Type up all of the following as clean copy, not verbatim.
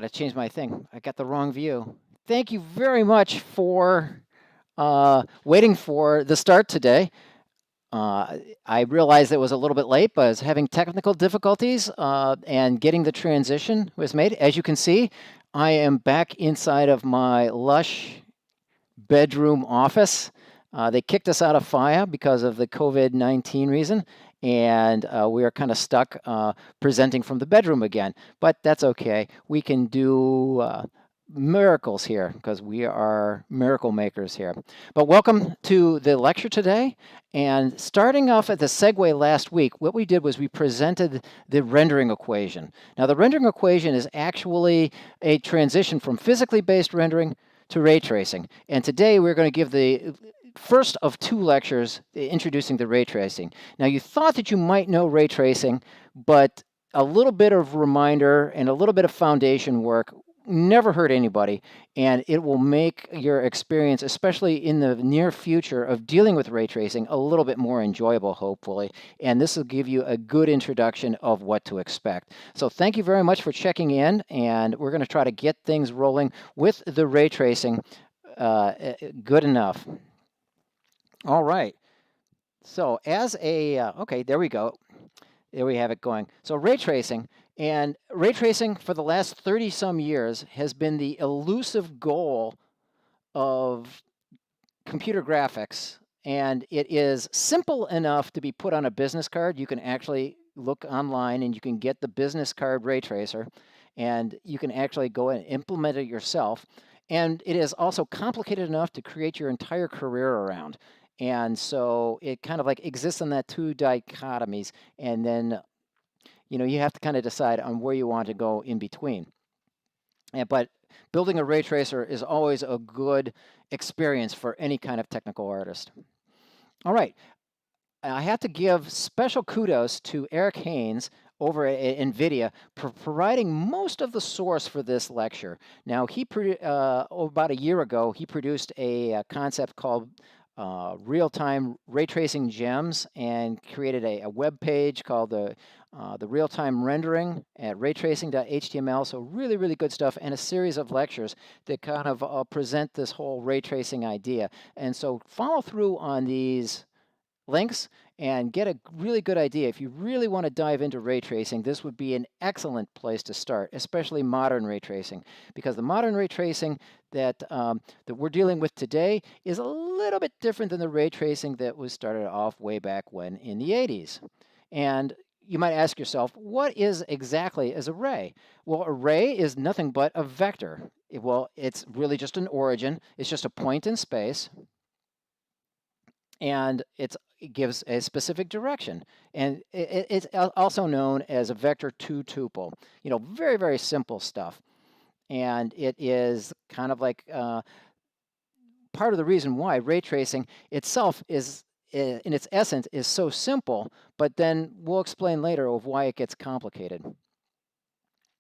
I changed my thing. I got the wrong view. Thank you very much for waiting for the start today. I realized it was a little bit late, but I was having technical difficulties and getting the transition was made. As you can see, I am back inside of my lush bedroom office. They kicked us out of FIA because of the COVID-19 reason, and we are kind of stuck presenting from the bedroom again. But that's okay. We can do miracles here because we are miracle makers here. But welcome to the lecture today. And starting off at the segue last week, what we did was we presented the rendering equation. Now, the rendering equation is actually a transition from physically based rendering to ray tracing. And today we're going to give the first of two lectures introducing the ray tracing. Now, you thought that you might know ray tracing, but a little bit of reminder and a little bit of foundation work never hurt anybody, and it will make your experience, especially in the near future of dealing with ray tracing, a little bit more enjoyable, hopefully. And this will give you a good introduction of what to expect. So thank you very much for checking in, and we're going to try to get things rolling with the ray tracing good enough. All right. So as a, okay, there we go. There we have it going. So ray tracing, and ray tracing for the last 30 some years has been the elusive goal of computer graphics, and it is simple enough to be put on a business card. You can actually look online and you can get the business card ray tracer, and you can actually go and implement it yourself. And it is also complicated enough to create your entire career around. And so it kind of like exists in that two dichotomies, and then you have to kind of decide on where you want to go in between. But building a ray tracer is always a good experience for any kind of technical artist. All right, I have to give special kudos to Eric Haynes over at NVIDIA for providing most of the source for this lecture. Now, about a year ago, he produced a concept called real-time ray tracing gems and created a web page called the real-time rendering at raytracing.html. So really, really good stuff, and a series of lectures that kind of present this whole ray tracing idea. And so follow through on these links and get a really good idea. If you really want to dive into ray tracing, this would be an excellent place to start, especially modern ray tracing, because the modern ray tracing that we're dealing with today is a little bit different than the ray tracing that was started off way back when in the 80s. And you might ask yourself, what is exactly is a ray? Well, a ray is nothing but a vector. It's really just an origin. It's just a point in space, and it gives a specific direction. And it's also known as a vector 2 tuple. Very, very simple stuff. And it is kind of like part of the reason why ray tracing itself is, in its essence, is so simple, but then we'll explain later of why it gets complicated.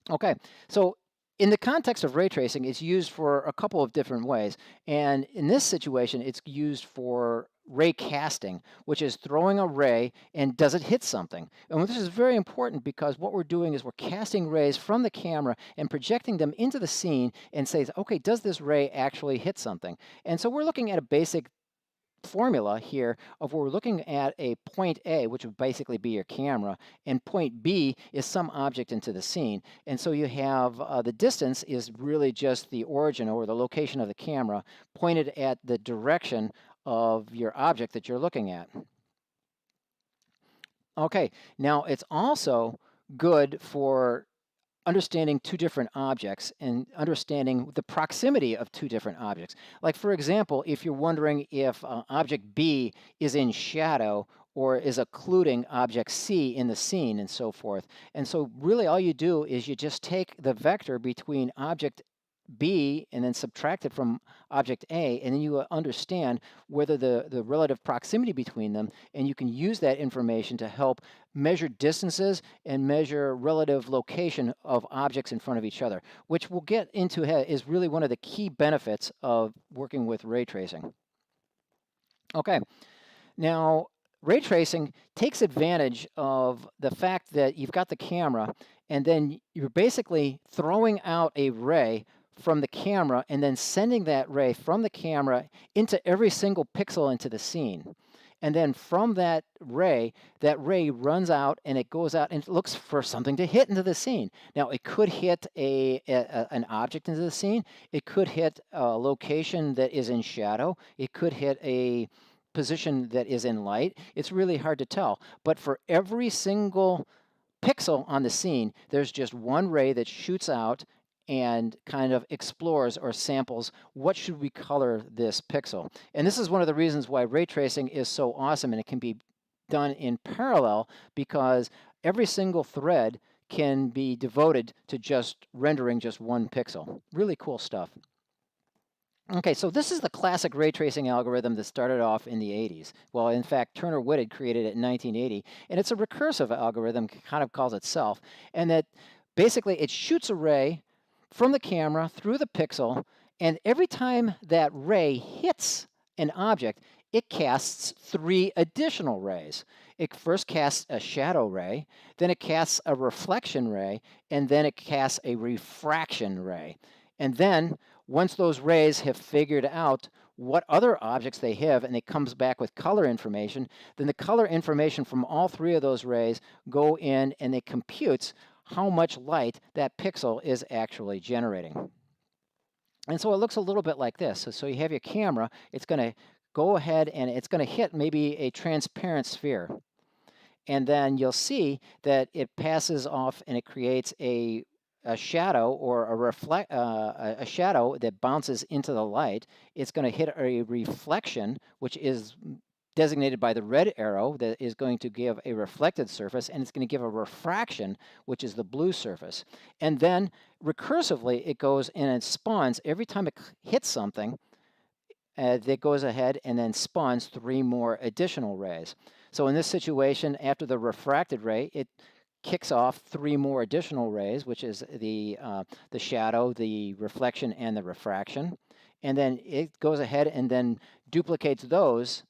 Okay, so in the context of ray tracing, it's used for a couple of different ways. And in this situation, it's used for ray casting, which is throwing a ray and does it hit something? And this is very important because what we're doing is we're casting rays from the camera and projecting them into the scene and say, okay, does this ray actually hit something? And so we're looking at a basic formula here of where we're looking at a point A, which would basically be your camera, and point B is some object into the scene. And so you have the distance is really just the origin or the location of the camera pointed at the direction of your object that you're looking at. Okay, now it's also good for understanding two different objects and understanding the proximity of two different objects. Like, for example, if you're wondering if object B is in shadow or is occluding object C in the scene and so forth. And so really all you do is you just take the vector between object B and then subtract it from object A, and then you understand whether the relative proximity between them, and you can use that information to help measure distances and measure relative location of objects in front of each other, which we'll get into is really one of the key benefits of working with ray tracing. Okay, now ray tracing takes advantage of the fact that you've got the camera and then you're basically throwing out a ray from the camera and then sending that ray from the camera into every single pixel into the scene. And then from that ray runs out and it goes out and looks for something to hit into the scene. Now, it could hit an object into the scene. It could hit a location that is in shadow. It could hit a position that is in light. It's really hard to tell. But for every single pixel on the scene, there's just one ray that shoots out and kind of explores or samples what should we color this pixel. And this is one of the reasons why ray tracing is so awesome, and it can be done in parallel because every single thread can be devoted to just rendering just one pixel. Really cool stuff. Okay, so this is the classic ray tracing algorithm that started off in the 80s. Well, in fact, Turner Whitted created it in 1980, and it's a recursive algorithm, kind of calls itself, and that basically it shoots a ray from the camera through the pixel, and every time that ray hits an object, it casts 3 additional rays. It first casts a shadow ray, then it casts a reflection ray, and then it casts a refraction ray. And then, once those rays have figured out what other objects they have, and it comes back with color information, then the color information from all 3 of those rays go in and it computes how much light that pixel is actually generating. And so it looks a little bit like this. So you have your camera, it's going to go ahead and it's going to hit maybe a transparent sphere. And then you'll see that it passes off and it creates a shadow or a shadow that bounces into the light. It's going to hit a reflection, which is designated by the red arrow, that is going to give a reflected surface, and it's going to give a refraction, which is the blue surface. And then recursively, it goes and it spawns every time it hits something. That goes ahead and then spawns 3 more additional rays. So in this situation, after the refracted ray, it kicks off 3 more additional rays, which is the shadow, the reflection, and the refraction. And then it goes ahead and then duplicates those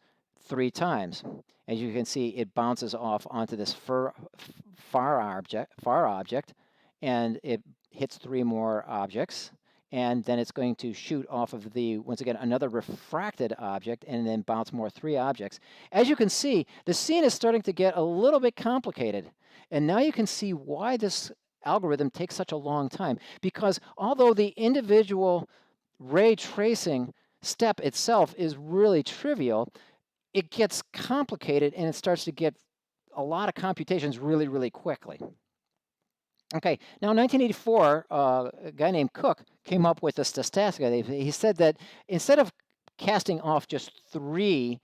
3 times. As you can see, it bounces off onto this far object, and it hits 3 more objects. And then it's going to shoot off of once again, another refracted object and then bounce more 3 objects. As you can see, the scene is starting to get a little bit complicated. And now you can see why this algorithm takes such a long time. Because although the individual ray tracing step itself is really trivial, it gets complicated and it starts to get a lot of computations really, really quickly. Okay, now in 1984, a guy named Cook came up with a stochastic. He said that instead of casting off just 3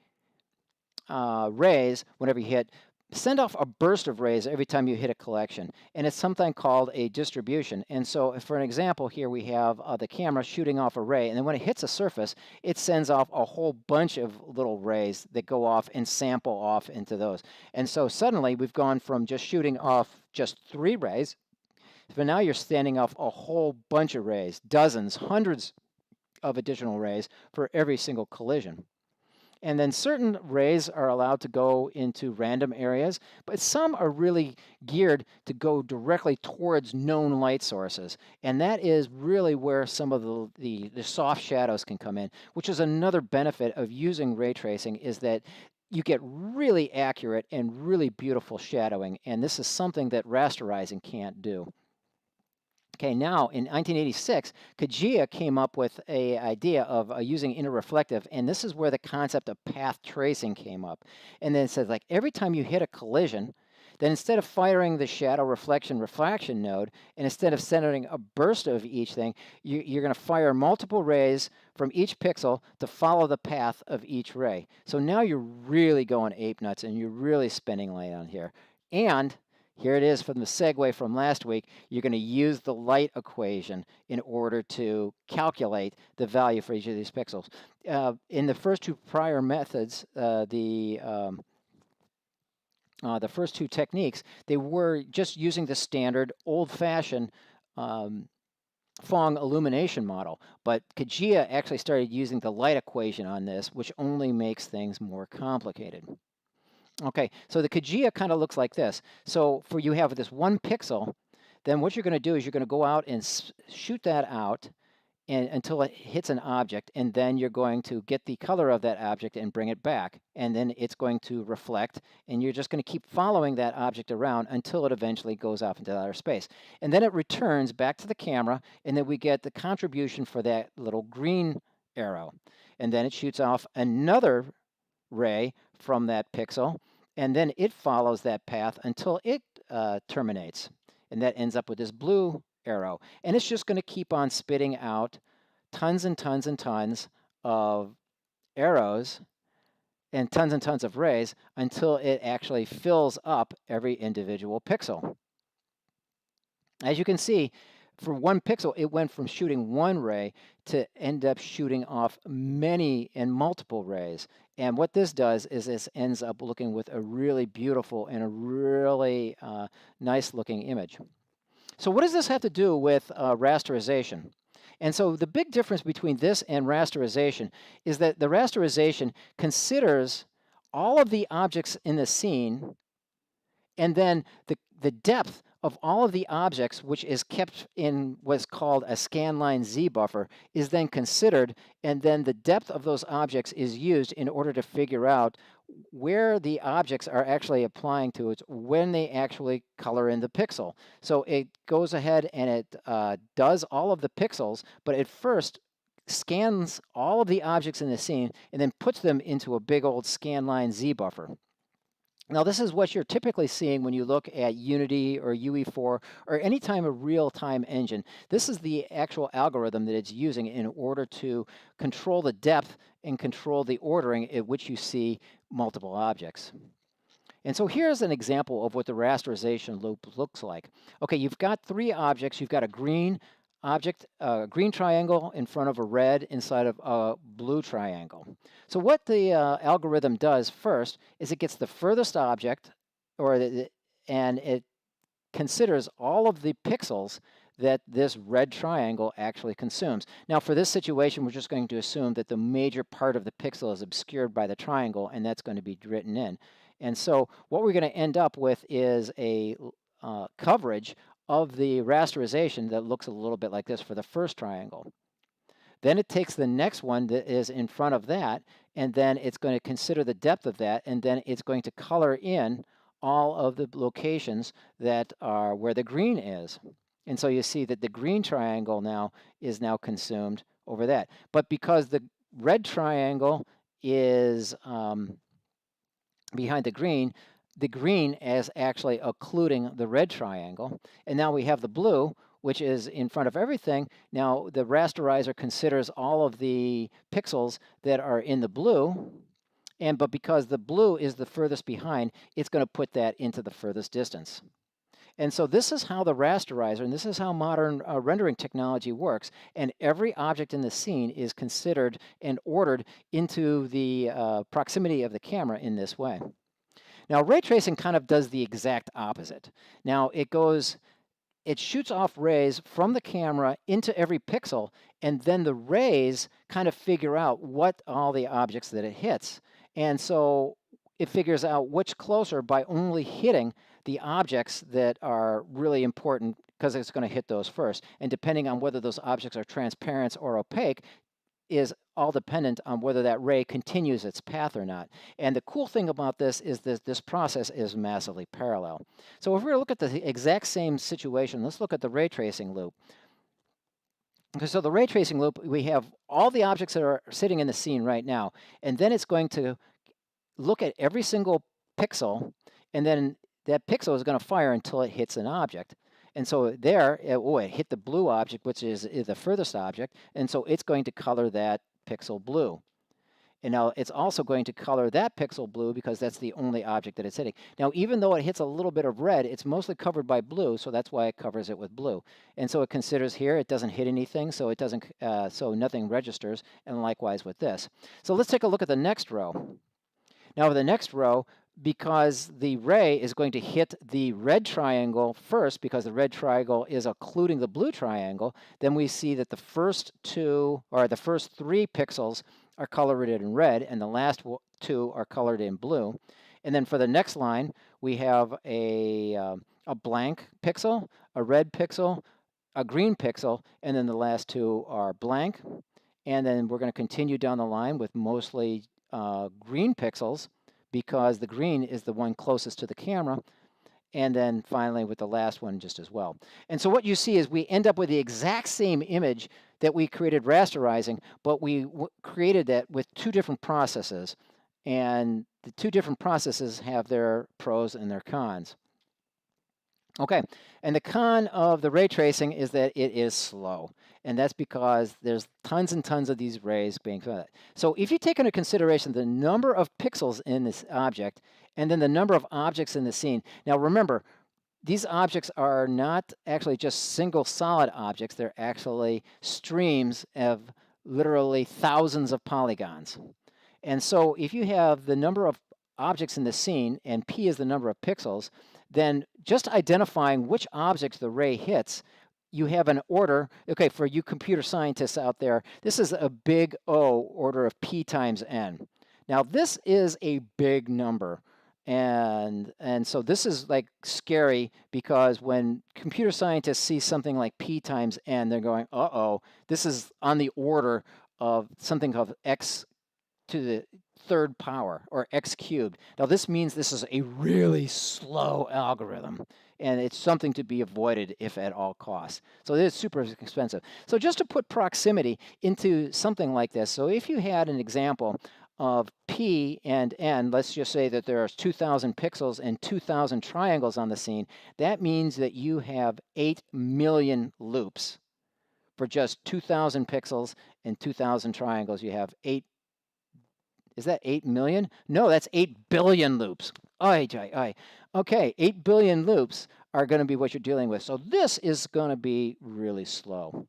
rays whenever you hit, send off a burst of rays every time you hit a collection. And it's something called a distribution. And so for an example, here we have the camera shooting off a ray, and then when it hits a surface, it sends off a whole bunch of little rays that go off and sample off into those. And so suddenly we've gone from just shooting off just 3 rays, but now you're standing off a whole bunch of rays, dozens, hundreds of additional rays for every single collision. And then certain rays are allowed to go into random areas, but some are really geared to go directly towards known light sources. And that is really where some of the soft shadows can come in, which is another benefit of using ray tracing, is that you get really accurate and really beautiful shadowing. And this is something that rasterizing can't do. Okay, now in 1986, Kajiya came up with an idea of using interreflective, and this is where the concept of path tracing came up. And then it says, like, every time you hit a collision, then instead of firing the shadow reflection refraction node, and instead of sending a burst of each thing, you're going to fire multiple rays from each pixel to follow the path of each ray. So now you're really going ape nuts, and you're really spending light on here. And here it is from the segue from last week. You're going to use the light equation in order to calculate the value for each of these pixels. In the first 2 prior methods, the first 2 techniques, they were just using the standard old-fashioned Phong illumination model. But Kajiya actually started using the light equation on this, which only makes things more complicated. Okay, so the Kajiya kind of looks like this. So you have this 1 pixel then what you're going to do is you're going to go out and shoot that out and until it hits an object, and then you're going to get the color of that object and bring it back, and then it's going to reflect, and you're just going to keep following that object around until it eventually goes off into outer space. And then it returns back to the camera, and then we get the contribution for that little green arrow. And then it shoots off another ray from that pixel, and then it follows that path until it terminates, and that ends up with this blue arrow. And it's just going to keep on spitting out tons and tons and tons of arrows and tons of rays until it actually fills up every individual pixel. As you can see, for one pixel, it went from shooting one ray to end up shooting off many and multiple rays. And what this does is this ends up looking with a really beautiful and a really nice looking image. So what does this have to do with rasterization? And so the big difference between this and rasterization is that the rasterization considers all of the objects in the scene, and then the depth of all of the objects, which is kept in what's called a scanline Z buffer, is then considered, and then the depth of those objects is used in order to figure out where the objects are actually applying to it when they actually color in the pixel. So it goes ahead and it does all of the pixels, but it first scans all of the objects in the scene and then puts them into a big old scanline Z buffer. Now, this is what you're typically seeing when you look at Unity or UE4 or any time a real-time engine. This is the actual algorithm that it's using in order to control the depth and control the ordering at which you see multiple objects. And so here's an example of what the rasterization loop looks like. Okay, you've got three objects. You've got a green object, a green triangle in front of a red inside of a blue triangle. So what the algorithm does first is it gets the furthest object, and it considers all of the pixels that this red triangle actually consumes. Now for this situation, we're just going to assume that the major part of the pixel is obscured by the triangle, and that's going to be written in. And so what we're going to end up with is a coverage of the rasterization that looks a little bit like this for the first triangle. Then it takes the next one that is in front of that, and then it's going to consider the depth of that, and then it's going to color in all of the locations that are where the green is. And so you see that the green triangle now is consumed over that. But because the red triangle is behind the green is actually occluding the red triangle. And now we have the blue, which is in front of everything. Now the rasterizer considers all of the pixels that are in the blue, but because the blue is the furthest behind, it's going to put that into the furthest distance. And so this is how the rasterizer, and this is how modern rendering technology works, and every object in the scene is considered and ordered into the proximity of the camera in this way. Now, ray tracing kind of does the exact opposite. Now, it shoots off rays from the camera into every pixel, and then the rays kind of figure out what all the objects that it hits. And so it figures out which closer by only hitting the objects that are really important, because it's going to hit those first. And depending on whether those objects are transparent or opaque is all dependent on whether that ray continues its path or not. And the cool thing about this is that this process is massively parallel. So if we were to look at the exact same situation, let's look at the ray tracing loop. Okay, so the ray tracing loop, we have all the objects that are sitting in the scene right now, and then it's going to look at every single pixel, and then that pixel is going to fire until it hits an object. And so there, it hit the blue object, which is the furthest object, and so it's going to color that pixel blue. And now it's also going to color that pixel blue because that's the only object that it's hitting. Now, even though it hits a little bit of red, it's mostly covered by blue, so that's why it covers it with blue. And so it considers here it doesn't hit anything, so it doesn't, so nothing registers, and likewise with this. So let's take a look at the next row. Now, the next row, because the ray is going to hit the red triangle first, because the red triangle is occluding the blue triangle, then we see that the first two, or the first three pixels are colored in red, and the last two are colored in blue. And then for the next line, we have a blank pixel, a red pixel, a green pixel, and then the last two are blank. And then we're going to continue down the line with mostly green pixels because the green is the one closest to the camera. And then finally with the last one just as well. And so what you see is we end up with the exact same image that we created rasterizing, but we created that with two different processes. And the two different processes have their pros and their cons. Okay, and the con of the ray tracing is that it is slow, and that's because there's tons and tons of these rays being fed. So if you take into consideration the number of pixels in this object, and then the number of objects in the scene. Now remember, these objects are not actually just single solid objects, they're actually streams of literally thousands of polygons. And so if you have the number of objects in the scene, and P is the number of pixels, then just identifying which objects the ray hits, you have an order. Okay, for you computer scientists out there, this is a big O, order of P times N. Now this is a big number. And so this is like scary because when computer scientists see something like P times N, they're going, uh-oh, this is on the order of something called X to the third power, or X cubed. Now this means this is a really slow algorithm, and it's something to be avoided if at all costs. So it is super expensive. So just to put proximity into something like this, so if you had an example of P and N, let's just say that there are 2,000 pixels and 2,000 triangles on the scene, that means that you have 8 million loops. For just 2,000 pixels and 2,000 triangles, you have 8. Is that 8 million? No, that's 8 billion loops. Okay, 8 billion loops are going to be what you're dealing with. So this is going to be really slow.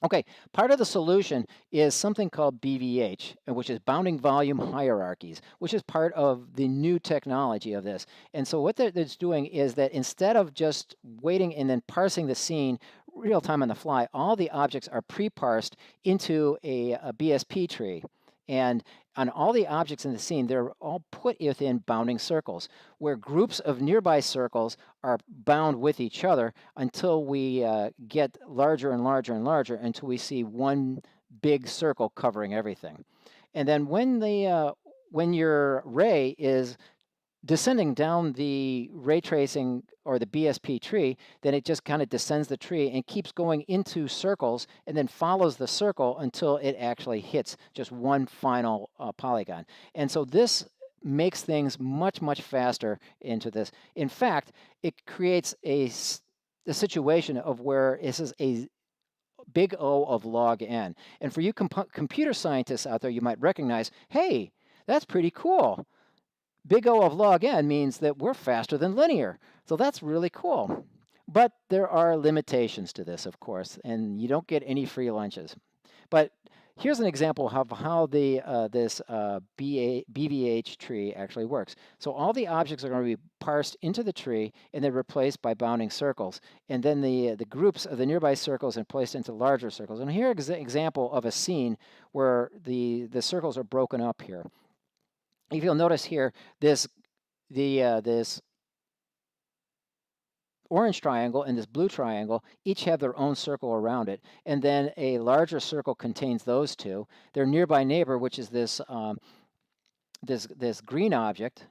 Okay, part of the solution is something called BVH, which is bounding volume hierarchies, which is part of the new technology of this. And so what it's doing is that instead of just waiting and then parsing the scene real time on the fly, all the objects are pre-parsed into a BSP tree. And on all the objects in the scene, they're all put within bounding circles, where groups of nearby circles are bound with each other until we get larger and larger and larger until we see one big circle covering everything. And then when your ray is descending down the ray tracing or the BSP tree, then it just kind of descends the tree and keeps going into circles and then follows the circle until it actually hits just one final polygon. And so this makes things much, much faster into this. In fact, it creates a situation of where this is a big O of log n. And for you computer scientists out there, you might recognize, hey, that's pretty cool. Big O of log n means that we're faster than linear. So that's really cool. But there are limitations to this, of course, and you don't get any free lunches. But here's an example of how this BVH tree actually works. So all the objects are going to be parsed into the tree and then replaced by bounding circles. And then the groups of the nearby circles are placed into larger circles. And here's an example of a scene where the circles are broken up here. If you'll notice here, this orange triangle and this blue triangle each have their own circle around it, and then a larger circle contains those two. Their nearby neighbor, which is this green object,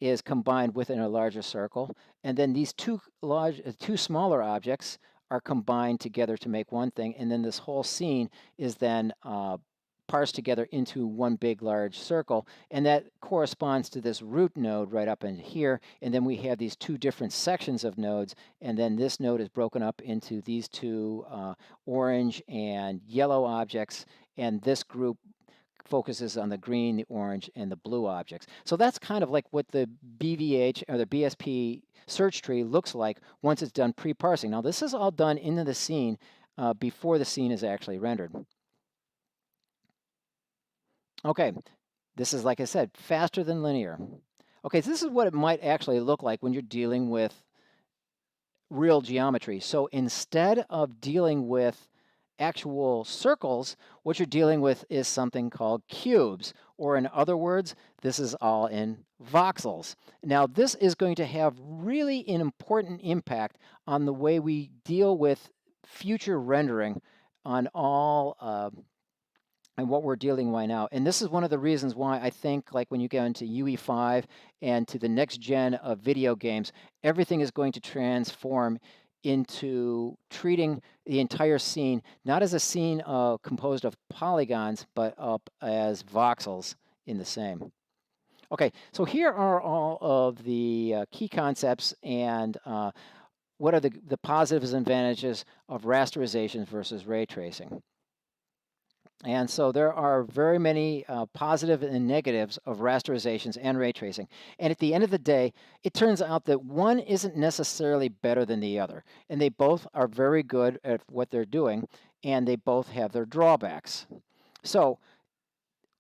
is combined within a larger circle, and then these two smaller objects are combined together to make one thing, and then this whole scene is then parsed together into one big large circle, and that corresponds to this root node right up in here. And then we have these two different sections of nodes, and then this node is broken up into these two orange and yellow objects, and this group focuses on the green, the orange, and the blue objects. So that's kind of like what the BVH or the BSP search tree looks like once it's done pre-parsing. Now this is all done into the scene before the scene is actually rendered. Okay, this is, like I said, faster than linear. Okay, so this is what it might actually look like when you're dealing with real geometry. So instead of dealing with actual circles, what you're dealing with is something called cubes, or in other words, this is all in voxels. Now, this is going to have really an important impact on the way we deal with future rendering on all and what we're dealing with now. And this is one of the reasons why I think, like, when you get into UE5 and to the next gen of video games, everything is going to transform into treating the entire scene not as a scene composed of polygons, but up as voxels in the same. Okay, so here are all of the key concepts and what are the positives and advantages of rasterization versus ray tracing. And so there are very many positive and negatives of rasterizations and ray tracing. And at the end of the day, it turns out that one isn't necessarily better than the other. And they both are very good at what they're doing, and they both have their drawbacks. So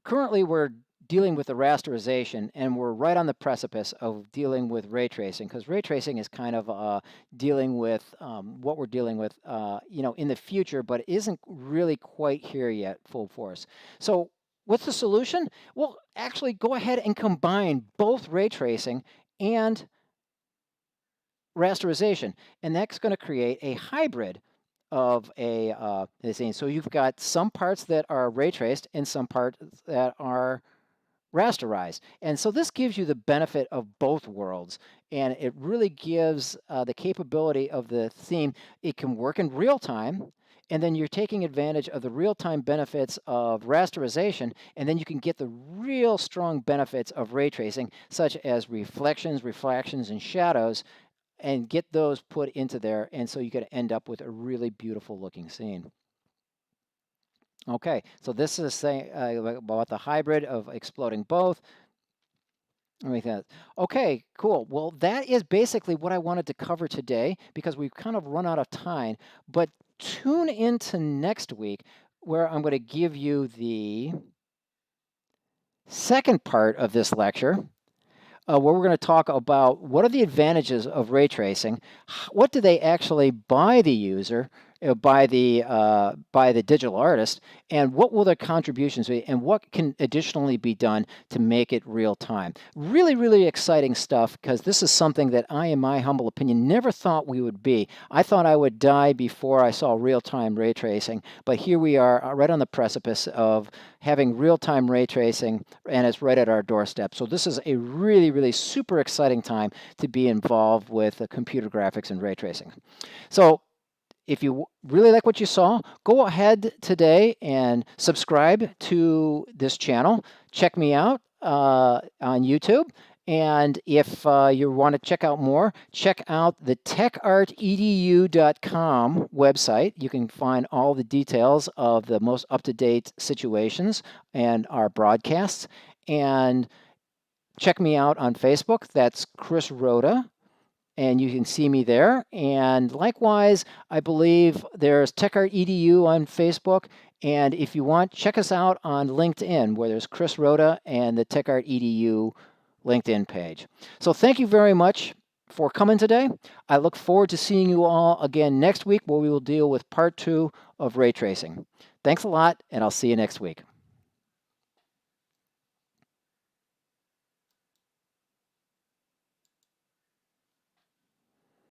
currently we're dealing with the rasterization, and we're right on the precipice of dealing with ray tracing, because ray tracing is kind of dealing with what we're dealing with, in the future, but isn't really quite here yet, full force. So what's the solution? Well, actually go ahead and combine both ray tracing and rasterization, and that's going to create a hybrid of a scene. So you've got some parts that are ray traced and some parts that are rasterized. And so this gives you the benefit of both worlds, and it really gives the capability of the theme. It can work in real time, and then you're taking advantage of the real-time benefits of rasterization, and then you can get the real strong benefits of ray tracing, such as reflections, refractions, and shadows, and get those put into there, and so you could end up with a really beautiful looking scene. Okay, so this is saying about the hybrid of exploding both. Okay, cool. Well, that is basically what I wanted to cover today, because we've kind of run out of time. But tune into next week, where I'm going to give you the second part of this lecture, where we're going to talk about what are the advantages of ray tracing, what do they actually buy the user, by the digital artist, and what will their contributions be, and what can additionally be done to make it real time. Really, really exciting stuff, because this is something that I, in my humble opinion, never thought we would be. I thought I would die before I saw real-time ray tracing, but here we are right on the precipice of having real-time ray tracing, and it's right at our doorstep. So this is a really, really super exciting time to be involved with computer graphics and ray tracing. So if you really like what you saw, go ahead today and subscribe to this channel. Check me out on YouTube. And if you want to check out more, check out the techartedu.com website. You can find all the details of the most up-to-date situations and our broadcasts. And check me out on Facebook. That's Chris Rhoda, and you can see me there. And likewise, I believe there's TechArtEDU on Facebook. And if you want, check us out on LinkedIn, where there's Chris Rhoda and the TechArtEDU LinkedIn page. So thank you very much for coming today. I look forward to seeing you all again next week, where we will deal with part 2 of ray tracing. Thanks a lot, and I'll see you next week.